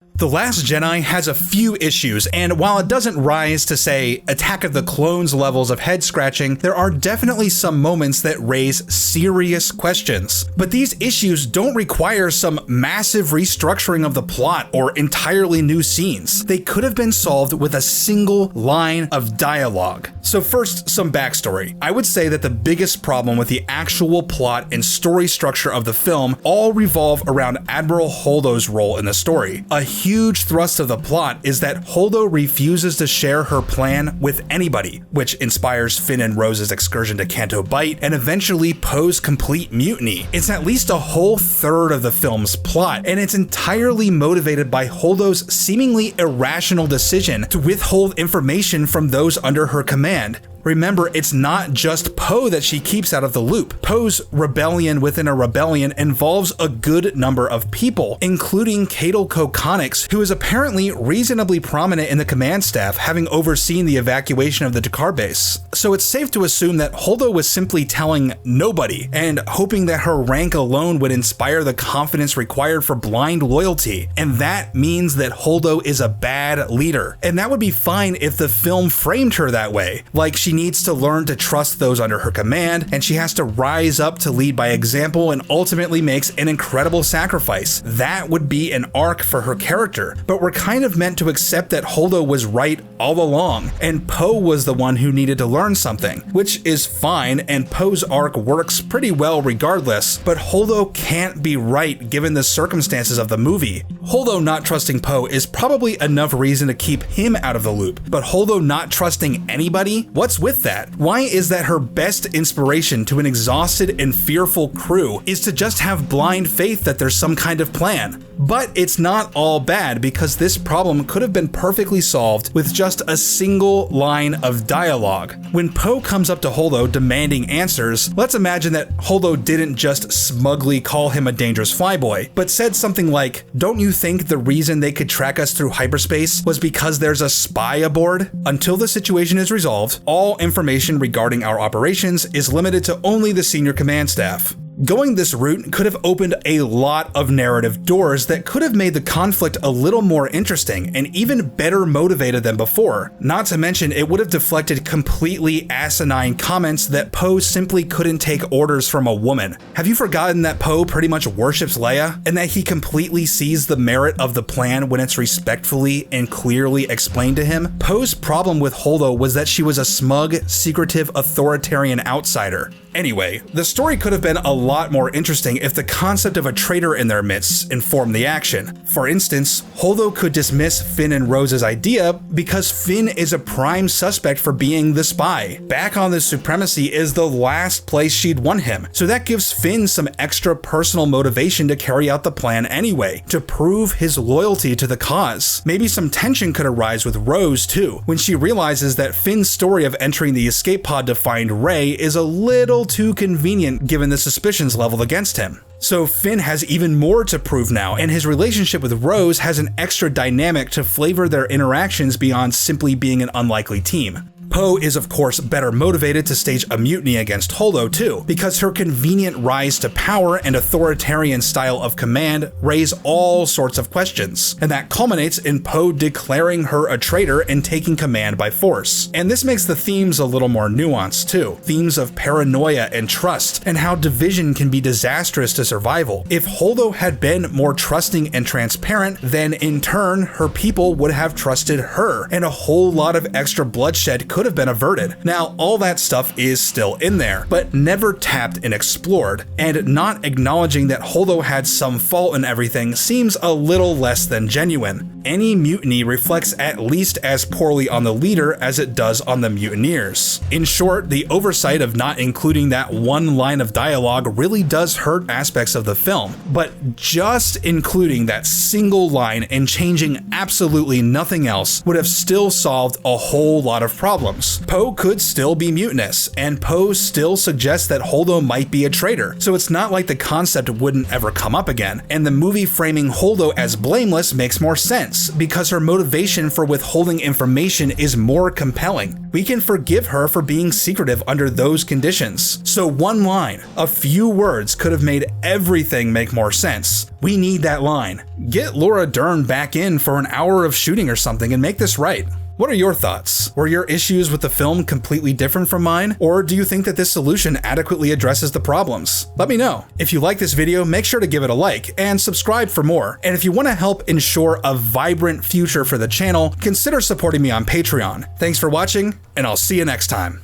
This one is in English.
The Last Jedi has a few issues, and while it doesn't rise to, say, Attack of the Clones levels of head-scratching, there are definitely some moments that raise serious questions. But these issues don't require some massive restructuring of the plot or entirely new scenes. They could have been solved with a single line of dialogue. So first, some backstory. I would say that the biggest problem with the actual plot and story structure of the film all revolve around Admiral Holdo's role in the story. A huge thrust of the plot is that Holdo refuses to share her plan with anybody, which inspires Finn and Rose's excursion to Canto Bight and eventually Poe's complete mutiny. It's at least a whole third of the film's plot, and it's entirely motivated by Holdo's seemingly irrational decision to withhold information from those under her command. Remember, it's not just Poe that she keeps out of the loop. Poe's rebellion within a rebellion involves a good number of people, including Cadel Kokonix, who is apparently reasonably prominent in the command staff, having overseen the evacuation of the Dakar base. So it's safe to assume that Holdo was simply telling nobody, and hoping that her rank alone would inspire the confidence required for blind loyalty. And that means that Holdo is a bad leader. And that would be fine if the film framed her that way. Like, she needs to learn to trust those under her command, and she has to rise up to lead by example and ultimately makes an incredible sacrifice. That would be an arc for her character, but we're kind of meant to accept that Holdo was right all along, and Poe was the one who needed to learn something, which is fine, and Poe's arc works pretty well regardless, but Holdo can't be right given the circumstances of the movie. Holdo not trusting Poe is probably enough reason to keep him out of the loop, but Holdo not trusting anybody? What's with that? Why is that her best inspiration to an exhausted and fearful crew is to just have blind faith that there's some kind of plan? But it's not all bad, because this problem could have been perfectly solved with just a single line of dialogue. When Poe comes up to Holdo demanding answers, let's imagine that Holdo didn't just smugly call him a dangerous flyboy, but said something like, "Don't you think the reason they could track us through hyperspace was because there's a spy aboard? Until the situation is resolved, all information regarding our operations is limited to only the senior command staff." Going this route could have opened a lot of narrative doors that could have made the conflict a little more interesting and even better motivated than before. Not to mention, it would have deflected completely asinine comments that Poe simply couldn't take orders from a woman. Have you forgotten that Poe pretty much worships Leia, and that he completely sees the merit of the plan when it's respectfully and clearly explained to him? Poe's problem with Holdo was that she was a smug, secretive, authoritarian outsider. Anyway, the story could have been a lot more interesting if the concept of a traitor in their midst informed the action. For instance, Holdo could dismiss Finn and Rose's idea because Finn is a prime suspect for being the spy. Back on the supremacy is the last place she'd want him, so that gives Finn some extra personal motivation to carry out the plan anyway, to prove his loyalty to the cause. Maybe some tension could arise with Rose too, when she realizes that Finn's story of entering the escape pod to find Rey is a little too convenient given the suspicions leveled against him. So Finn has even more to prove now, and his relationship with Rose has an extra dynamic to flavor their interactions beyond simply being an unlikely team. Poe is of course better motivated to stage a mutiny against Holdo too, because her convenient rise to power and authoritarian style of command raise all sorts of questions, and that culminates in Poe declaring her a traitor and taking command by force. And this makes the themes a little more nuanced too, themes of paranoia and trust, and how division can be disastrous to survival. If Holdo had been more trusting and transparent, then in turn her people would have trusted her, and a whole lot of extra bloodshed could have been averted. Now, all that stuff is still in there, but never tapped and explored, and not acknowledging that Holdo had some fault in everything seems a little less than genuine. Any mutiny reflects at least as poorly on the leader as it does on the mutineers. In short, the oversight of not including that one line of dialogue really does hurt aspects of the film, but just including that single line and changing absolutely nothing else would have still solved a whole lot of problems. Poe could still be mutinous, and Poe still suggests that Holdo might be a traitor, so it's not like the concept wouldn't ever come up again, and the movie framing Holdo as blameless makes more sense. sense because her motivation for withholding information is more compelling. We can forgive her for being secretive under those conditions. So one line, a few words could have made everything make more sense. We need that line. Get Laura Dern back in for an hour of shooting or something and make this right. What are your thoughts? Were your issues with the film completely different from mine? Or do you think that this solution adequately addresses the problems? Let me know. If you like this video, make sure to give it a like and subscribe for more. And if you want to help ensure a vibrant future for the channel, consider supporting me on Patreon. Thanks for watching, and I'll see you next time.